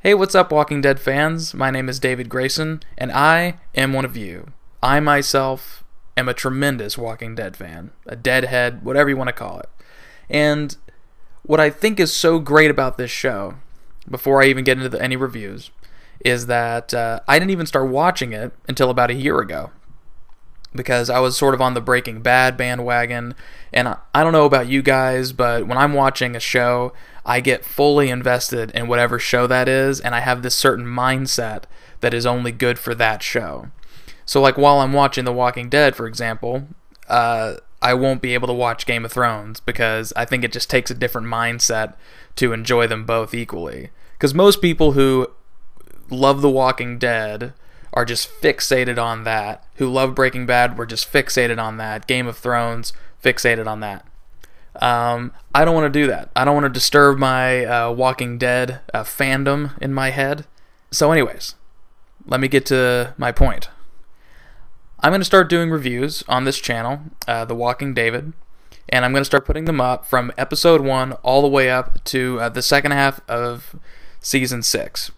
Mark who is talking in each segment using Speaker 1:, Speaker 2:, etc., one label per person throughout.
Speaker 1: Hey, what's up, Walking Dead fans? My name is David Grayson, and I am one of you. I myself am a tremendous Walking Dead fan, a deadhead, whatever you want to call it. And what I think is so great about this show, before I even get into any reviews, is that I didn't even start watching it until about a year ago. Because I was sort of on the Breaking Bad bandwagon, and I don't know about you guys, but when I'm watching a show, I get fully invested in whatever show that is, and I have this certain mindset that is only good for that show. So like while I'm watching The Walking Dead, for example, I won't be able to watch Game of Thrones, because I think it just takes a different mindset to enjoy them both equally. Because most people who love The Walking Dead are just fixated on that. Who love Breaking Bad were just fixated on that. Game of Thrones, fixated on that. I don't want to do that. I don't want to disturb my Walking Dead fandom in my head. So anyways, let me get to my point. I'm going to start doing reviews on this channel, The Walking David, and I'm going to start putting them up from episode 1 all the way up to the second half of season 6.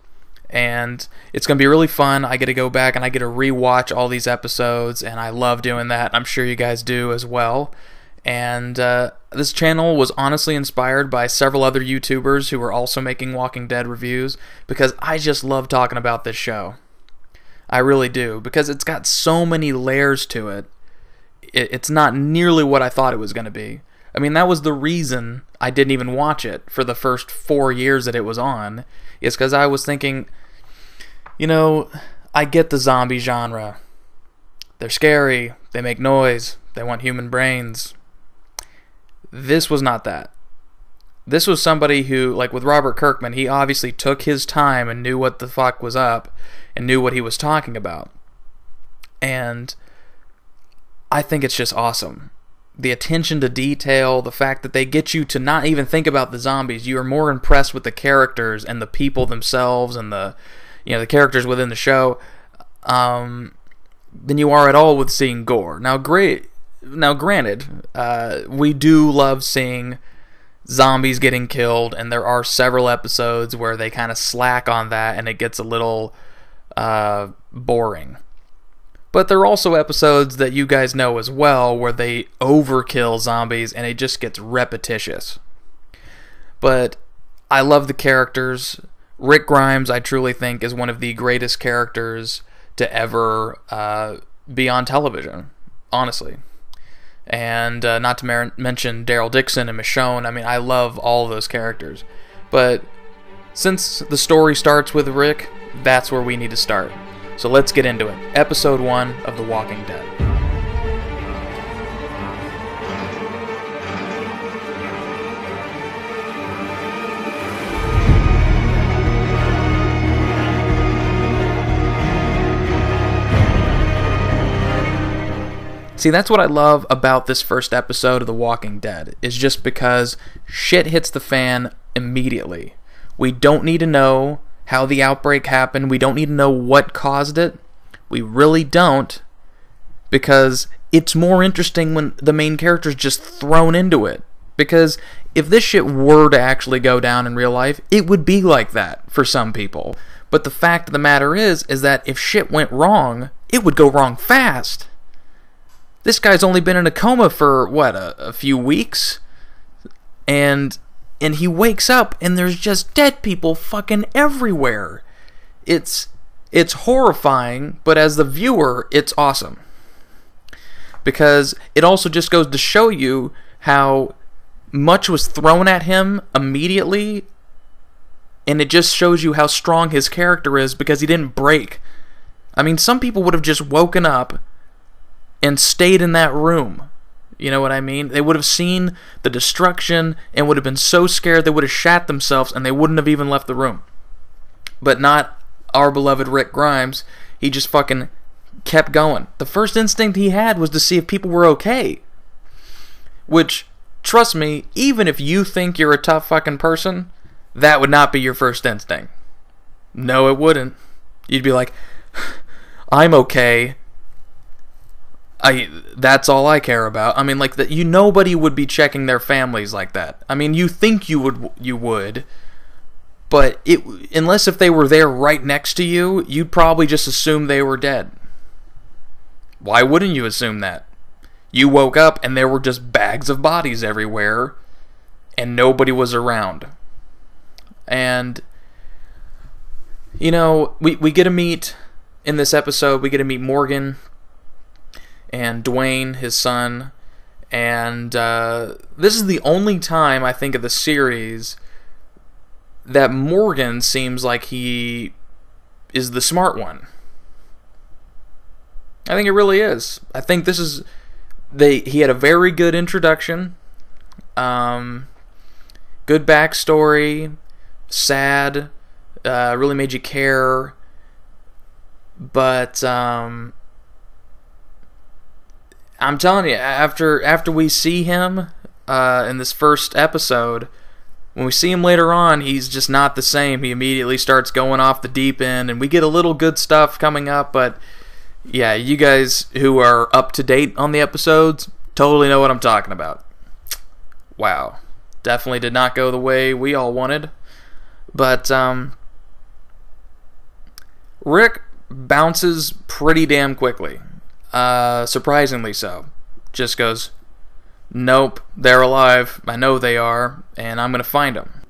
Speaker 1: And it's going to be really fun. I get to go back and I get to rewatch all these episodes, and I love doing that. I'm sure you guys do as well. And this channel was honestly inspired by several other YouTubers who were also making Walking Dead reviews, because I just love talking about this show. I really do, because it's got so many layers to it. It's not nearly what I thought it was going to be. I mean, that was the reason I didn't even watch it for the first 4 years that it was on, is because I was thinking, you know, I get the zombie genre. They're scary, they make noise, they want human brains. This was not that. This was somebody who, like with Robert Kirkman, he obviously took his time and knew what the fuck was up and knew what he was talking about. And I think it's just awesome. The attention to detail, the fact that they get you to not even think about the zombies. You are more impressed with the characters and the people themselves and the characters within the show than you are at all with seeing gore. Now, granted, we do love seeing zombies getting killed, and there are several episodes where they kind of slack on that and it gets a little boring. But there are also episodes that you guys know as well where they overkill zombies and it just gets repetitious. But I love the characters. Rick Grimes, I truly think, is one of the greatest characters to ever be on television, honestly. And not to mention Daryl Dixon and Michonne. I mean, I love all those characters. But since the story starts with Rick, that's where we need to start. So let's get into it. Episode 1 of The Walking Dead. See, that's what I love about this first episode of The Walking Dead, is just because shit hits the fan immediately. We don't need to know how the outbreak happened. We don't need to know what caused it. We really don't, because it's more interesting when the main character's just thrown into it. Because if this shit were to actually go down in real life, it would be like that for some people. But the fact of the matter is that if shit went wrong, it would go wrong fast. This guy's only been in a coma for, what, a few weeks? And he wakes up and there's just dead people fucking everywhere. It's horrifying, but as the viewer, it's awesome. Because it also just goes to show you how much was thrown at him immediately, and it just shows you how strong his character is because he didn't break. I mean, some people would have just woken up and stayed in that room. You know what I mean? They would have seen the destruction and would have been so scared they would have shat themselves and they wouldn't have even left the room. But not our beloved Rick Grimes. He just fucking kept going. The first instinct he had was to see if people were okay. Which, trust me, even if you think you're a tough fucking person, that would not be your first instinct. No, it wouldn't. You'd be like, I'm okay. That's all I care about. I mean, like, nobody would be checking their families like that. I mean, you think you would, But unless if they were there right next to you, you'd probably just assume they were dead. Why wouldn't you assume that? You woke up and there were just bags of bodies everywhere, and nobody was around. And, you know, we get to meet, in this episode, we get to meet Morgan and Dwayne, his son, and this is the only time, I think, of the series that Morgan seems like he is the smart one. I think it really is. I think this is... He had a very good introduction. Good backstory. Sad. Really made you care. But I'm telling you, after we see him in this first episode, when we see him later on, he's just not the same. He immediately starts going off the deep end, and we get a little good stuff coming up, but yeah, you guys who are up to date on the episodes totally know what I'm talking about. Wow. Definitely did not go the way we all wanted. But Rick bounces pretty damn quickly. Surprisingly so. Just goes, nope, they're alive. I know they are, and I'm going to find them.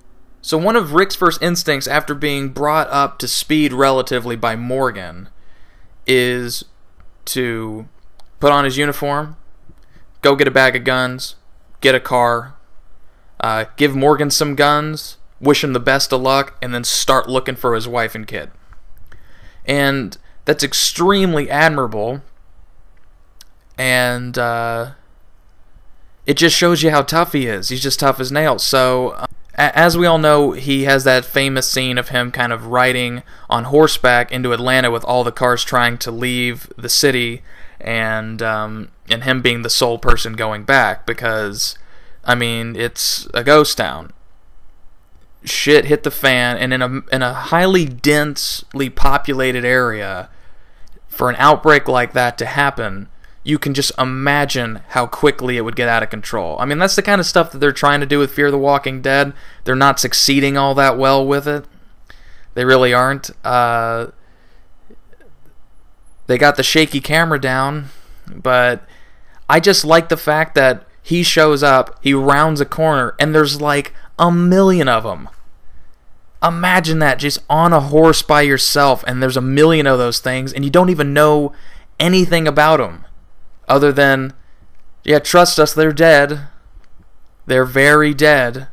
Speaker 1: So one of Rick's first instincts after being brought up to speed relatively by Morgan is to put on his uniform, go get a bag of guns, get a car, give Morgan some guns, wish him the best of luck, and then start looking for his wife and kid. And that's extremely admirable, and it just shows you how tough he is. He's just tough as nails. So, as we all know, he has that famous scene of him kind of riding on horseback into Atlanta with all the cars trying to leave the city, and him being the sole person going back because, I mean, it's a ghost town. Shit hit the fan, and in a highly densely populated area, for an outbreak like that to happen, you can just imagine how quickly it would get out of control. I mean, that's the kind of stuff that they're trying to do with Fear the Walking Dead. They're not succeeding all that well with it. They really aren't. They got the shaky camera down, but I just like the fact that he shows up, he rounds a corner, and there's like a million of them. Imagine that, just on a horse by yourself, and there's a million of those things, and you don't even know anything about them. Other than, yeah, trust us, they're dead. They're very dead.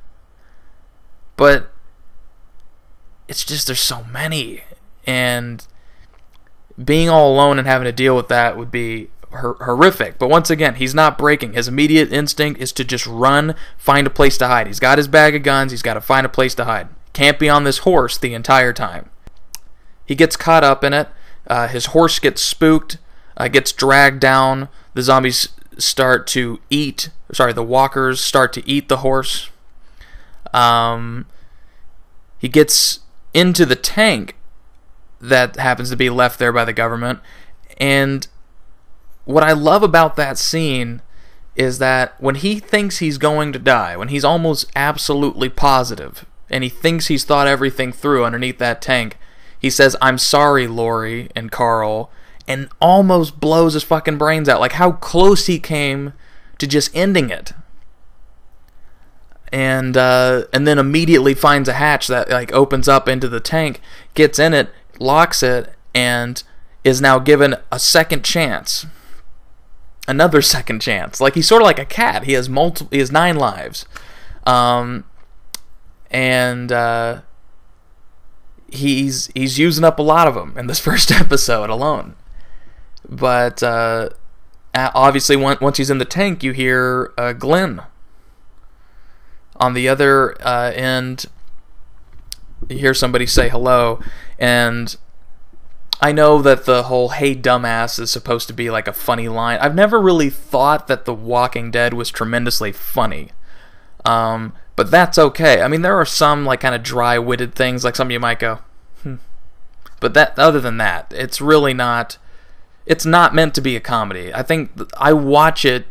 Speaker 1: But it's just, there's so many. And being all alone and having to deal with that would be horrific. But once again, he's not breaking. His immediate instinct is to just run, find a place to hide. He's got his bag of guns. He's got to find a place to hide. Can't be on this horse the entire time. He gets caught up in it. His horse gets spooked, gets dragged down. The zombies start to eat, the walkers start to eat the horse. He gets into the tank that happens to be left there by the government. And what I love about that scene is that when he thinks he's going to die, when he's almost absolutely positive, and he thinks he's thought everything through underneath that tank, he says, "I'm sorry, Lori and Carl," and almost blows his fucking brains out. Like how close he came to just ending it. And then immediately finds a hatch that like opens up into the tank, gets in it, locks it, and is now given a second chance. Another second chance. Like he's sort of like a cat. He has 9 lives. He's using up a lot of them in this first episode alone. But obviously, once he's in the tank, you hear Glenn. On the other end, you hear somebody say hello, and I know that the whole "hey dumbass" is supposed to be like a funny line. I've never really thought that The Walking Dead was tremendously funny. But that's okay. I mean, there are some like kind of dry-witted things, like some you might go, But other than that, it's really not. It's not meant to be a comedy. I think I watch it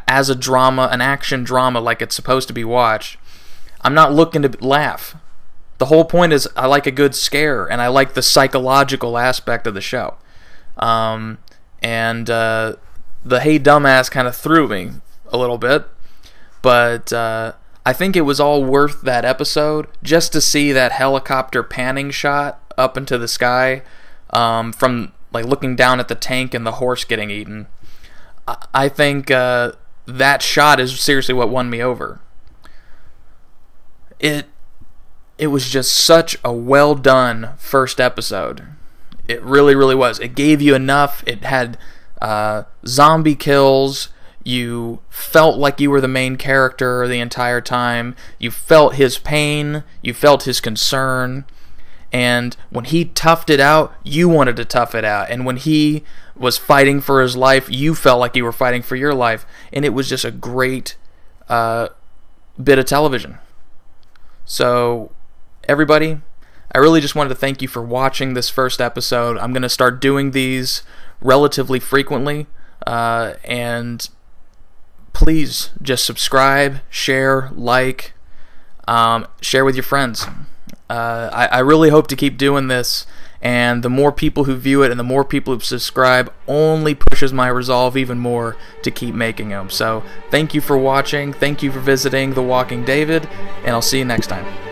Speaker 1: as a drama, an action drama, like it's supposed to be watched. I'm not looking to laugh. the whole point is I like a good scare, and I like the psychological aspect of the show. The hey dumbass kind of threw me a little bit, but I think it was all worth that episode just to see that helicopter panning shot up into the sky, from like looking down at the tank and the horse getting eaten. I think that shot is seriously what won me over. It was just such a well done first episode. It really, really was. It gave you enough. It had zombie kills. You felt like you were the main character the entire time. You felt his pain. You felt his concern. And when he toughed it out, you wanted to tough it out. And when he was fighting for his life, you felt like you were fighting for your life. And it was just a great bit of television. So, everybody, I really just wanted to thank you for watching this first episode. I'm going to start doing these relatively frequently. And please just subscribe, share, like, share with your friends. I really hope to keep doing this, and the more people who view it and the more people who subscribe only pushes my resolve even more to keep making them. So thank you for watching, thank you for visiting The Walking David, and I'll see you next time.